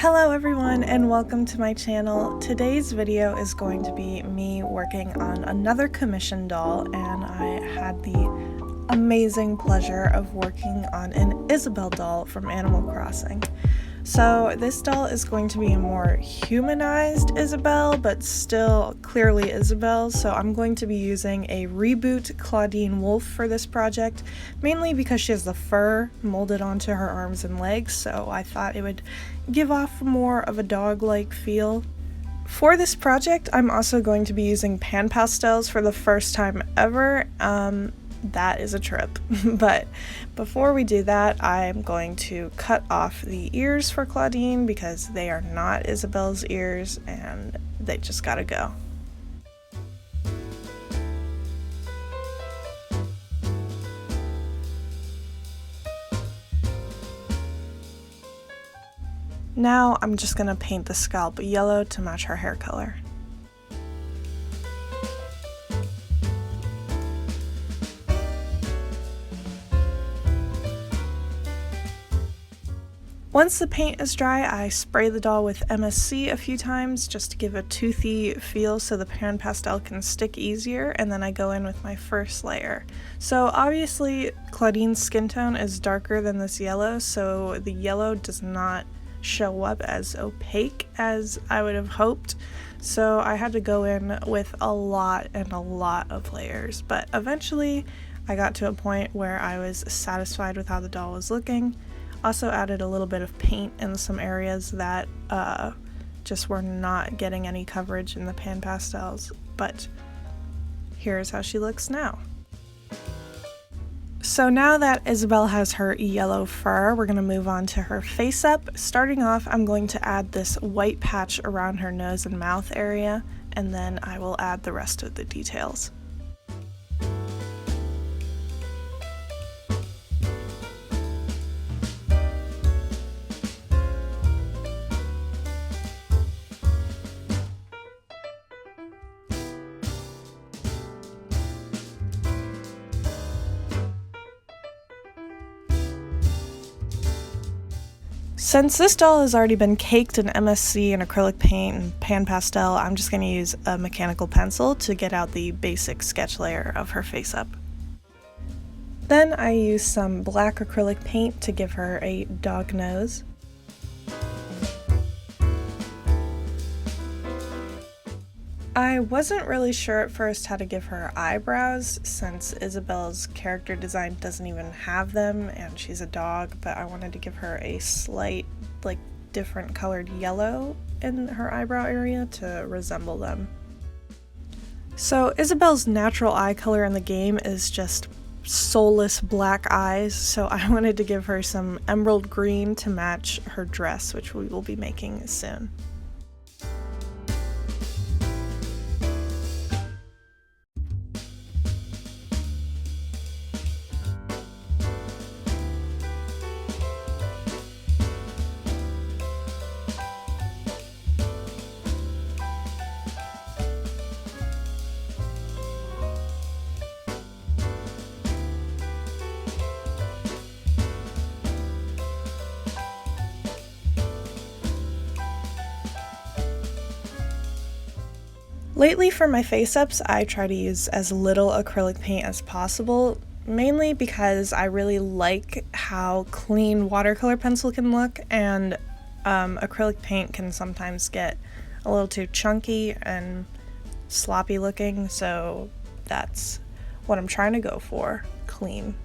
Hello everyone and welcome to my channel. Today's video is going to be me working on another commission doll, and I had the amazing pleasure of working on an Isabelle doll from Animal Crossing. So this doll is going to be a more humanized Isabelle, but still clearly Isabelle, so I'm going to be using a reboot Claudine wolf for this project, mainly because she has the fur molded onto her arms and legs, so I thought it would give off more of a dog-like feel. For this project, I'm also going to be using pan pastels for the first time ever. That is a trip. But before we do that, I'm going to cut off the ears for Claudine because they are not Isabelle's ears and they just gotta go. Now I'm just gonna paint the scalp yellow to match her hair color. Once the paint is dry, I spray the doll with MSC a few times just to give a toothy feel so the pan pastel can stick easier, and then I go in with my first layer. So obviously Claudine's skin tone is darker than this yellow, so the yellow does not show up as opaque as I would have hoped. So I had to go in with a lot of layers, but eventually I got to a point where I was satisfied with how the doll was looking. Also added a little bit of paint in some areas that just were not getting any coverage in the pan pastels, but here's how she looks now. So now that Isabelle has her yellow fur, we're going to move on to her face up. Starting off, I'm going to add this white patch around her nose and mouth area, and then I will add the rest of the details. Since this doll has already been caked in MSC and acrylic paint and pan pastel, I'm just going to use a mechanical pencil to get out the basic sketch layer of her face up. Then I use some black acrylic paint to give her a dog nose. I wasn't really sure at first how to give her eyebrows since Isabelle's character design doesn't even have them and she's a dog, but I wanted to give her a slight, different colored yellow in her eyebrow area to resemble them. So Isabelle's natural eye color in the game is just soulless black eyes, so I wanted to give her some emerald green to match her dress, which we will be making soon. Lately for my face-ups, I try to use as little acrylic paint as possible, mainly because I really like how clean watercolor pencil can look, and acrylic paint can sometimes get a little too chunky and sloppy looking, so that's what I'm trying to go for, clean.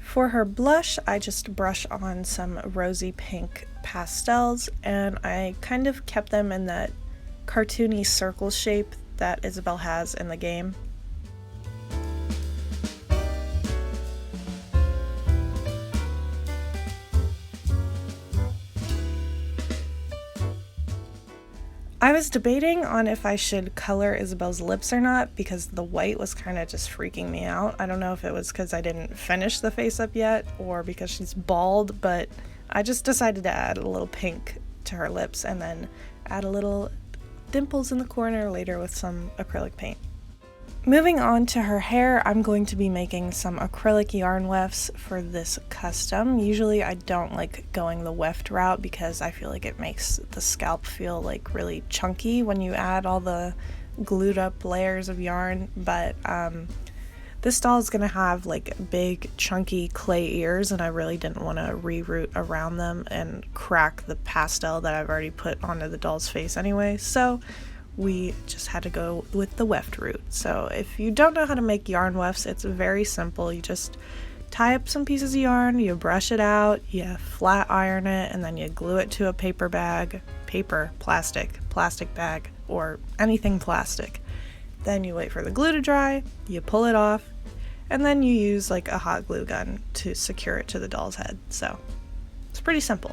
For her blush, I just brush on some rosy pink pastels, and I kind of kept them in that cartoony circle shape that Isabelle has in the game. I was debating on if I should color Isabelle's lips or not because the white was kind of just freaking me out. I don't know if it was because I didn't finish the face up yet or because she's bald, but I just decided to add a little pink to her lips and then add a little dimples in the corner later with some acrylic paint. Moving on to her hair, I'm going to be making some acrylic yarn wefts for this custom. Usually I don't like going the weft route because I feel like it makes the scalp feel like really chunky when you add all the glued up layers of yarn, but this doll is going to have like big chunky clay ears, and I really didn't want to reroute around them and crack the pastel that I've already put onto the doll's face anyway, so we just had to go with the weft route. So if you don't know how to make yarn wefts, it's very simple. You just tie up some pieces of yarn, you brush it out, you flat iron it, and then you glue it to a paper bag, plastic bag, or anything plastic. Then you wait for the glue to dry, you pull it off, and then you use like a hot glue gun to secure it to the doll's head. So it's pretty simple.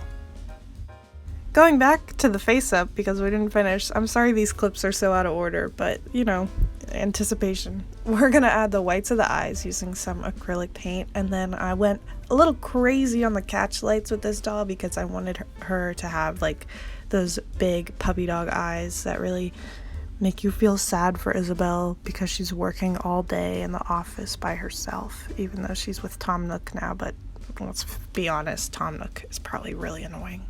Going back to the face up, because we didn't finish, I'm sorry these clips are so out of order, but you know, anticipation. We're gonna add the whites of the eyes using some acrylic paint, and then I went a little crazy on the catch lights with this doll because I wanted her to have like those big puppy dog eyes that really make you feel sad for Isabelle because she's working all day in the office by herself, even though she's with Tom Nook now, but let's be honest, Tom Nook is probably really annoying.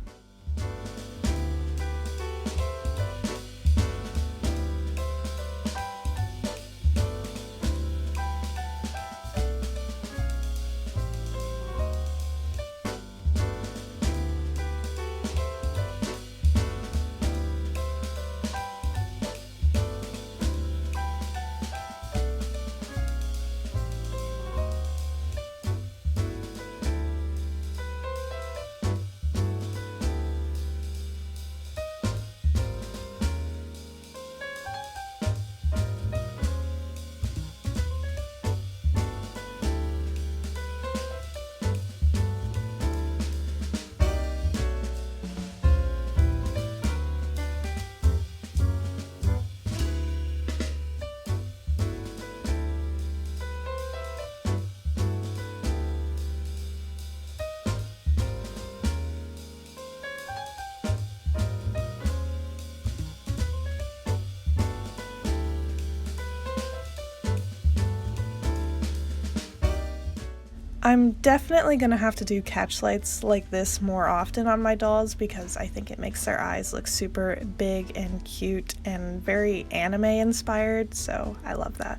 I'm definitely gonna have to do catch lights like this more often on my dolls because I think it makes their eyes look super big and cute and very anime inspired, so I love that.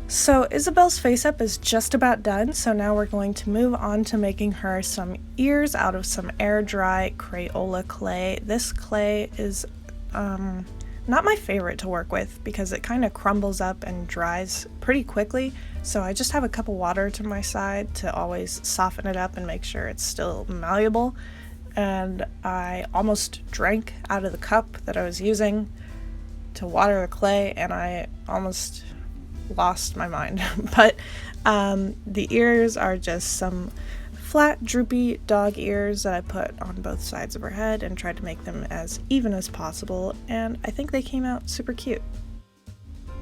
So Isabelle's face up is just about done, so now we're going to move on to making her some ears out of some air dry Crayola clay. This clay is not my favorite to work with because it kind of crumbles up and dries pretty quickly, so I just have a cup of water to my side to always soften it up and make sure it's still malleable. And I almost drank out of the cup that I was using to water the clay, and I almost lost my mind. But the ears are just some flat droopy dog ears that I put on both sides of her head and tried to make them as even as possible, and I think they came out super cute.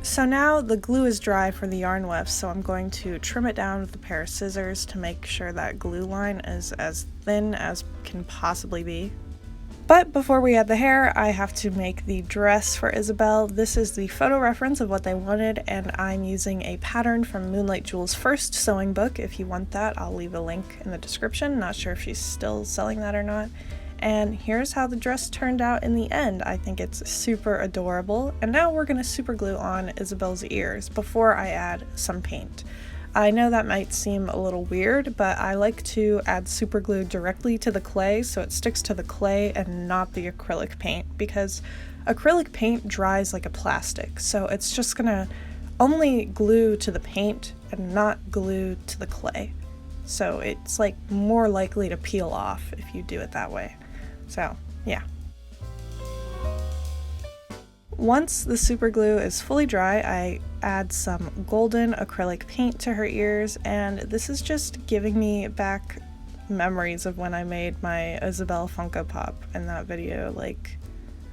So now the glue is dry for the yarn weft, so I'm going to trim it down with a pair of scissors to make sure that glue line is as thin as can possibly be. But before we add the hair, I have to make the dress for Isabelle. This is the photo reference of what they wanted, and I'm using a pattern from Moonlight Jewel's first sewing book. If you want that, I'll leave a link in the description. Not sure if she's still selling that or not. And here's how the dress turned out in the end. I think it's super adorable. And now we're gonna super glue on Isabelle's ears before I add some paint. I know that might seem a little weird, but I like to add super glue directly to the clay so it sticks to the clay and not the acrylic paint, because acrylic paint dries like a plastic, so it's just gonna only glue to the paint and not glue to the clay. So it's like more likely to peel off if you do it that way. So yeah. Once the super glue is fully dry, I add some golden acrylic paint to her ears, and this is just giving me back memories of when I made my Isabelle Funko Pop in that video. Like,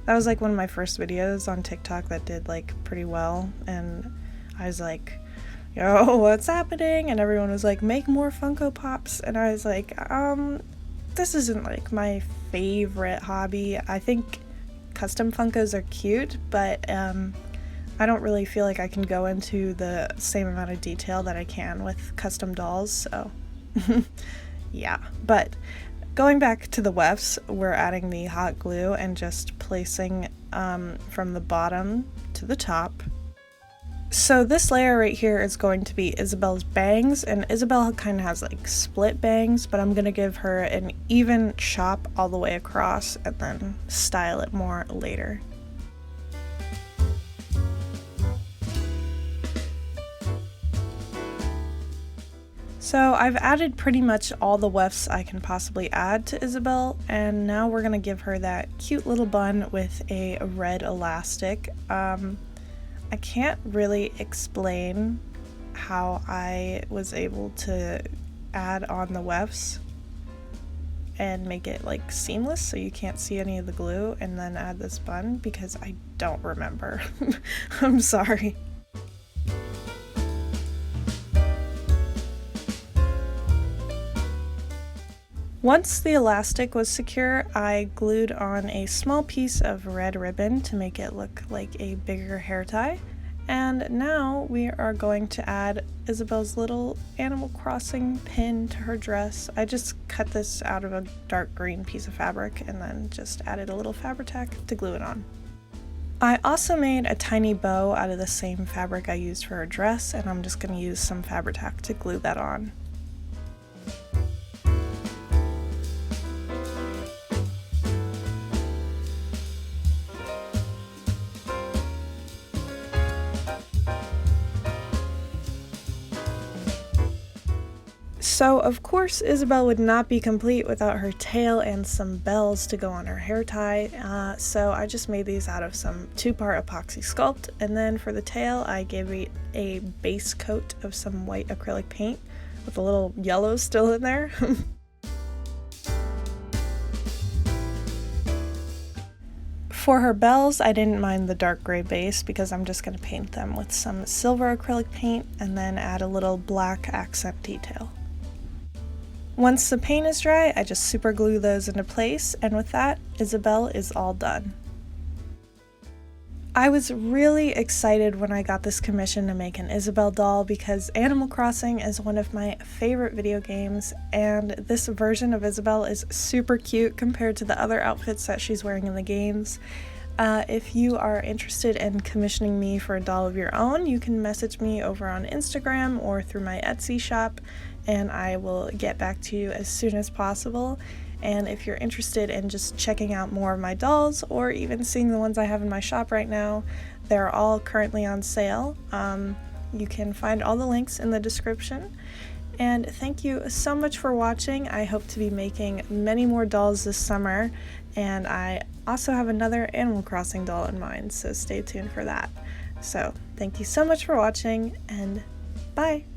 that was like one of my first videos on TikTok that did like pretty well, and I was like yo, what's happening? And everyone was like, make more Funko Pops. And I was like, this isn't like my favorite hobby. I think custom Funkos are cute, but I don't really feel like I can go into the same amount of detail that I can with custom dolls, so yeah. But going back to the wefts, we're adding the hot glue and just placing from the bottom to the top. So this layer right here is going to be Isabelle's bangs, and Isabelle kind of has like split bangs, but I'm going to give her an even chop all the way across and then style it more later. So I've added pretty much all the wefts I can possibly add to Isabelle, and now we're going to give her that cute little bun with a red elastic. I can't really explain how I was able to add on the wefts and make it like seamless so you can't see any of the glue, and then add this bun because I don't remember. I'm sorry. Once the elastic was secure, I glued on a small piece of red ribbon to make it look like a bigger hair tie. And now we are going to add Isabelle's little Animal Crossing pin to her dress. I just cut this out of a dark green piece of fabric and then just added a little Fabri-Tac to glue it on. I also made a tiny bow out of the same fabric I used for her dress, and I'm just going to use some Fabri-Tac to glue that on. So of course Isabelle would not be complete without her tail and some bells to go on her hair tie, so I just made these out of some 2-part epoxy sculpt, and then for the tail I gave it a base coat of some white acrylic paint with a little yellow still in there. For her bells, I didn't mind the dark gray base because I'm just going to paint them with some silver acrylic paint and then add a little black accent detail. Once the paint is dry, I just super glue those into place, and with that, Isabelle is all done. I was really excited when I got this commission to make an Isabelle doll because Animal Crossing is one of my favorite video games, and this version of Isabelle is super cute compared to the other outfits that she's wearing in the games. If you are interested in commissioning me for a doll of your own, you can message me over on Instagram or through my Etsy shop, and I will get back to you as soon as possible. And if you're interested in just checking out more of my dolls or even seeing the ones I have in my shop right now, they're all currently on sale. You can find all the links in the description. And thank you so much for watching. I hope to be making many more dolls this summer, and I also have another Animal Crossing doll in mind, so stay tuned for that. So thank you so much for watching, and bye!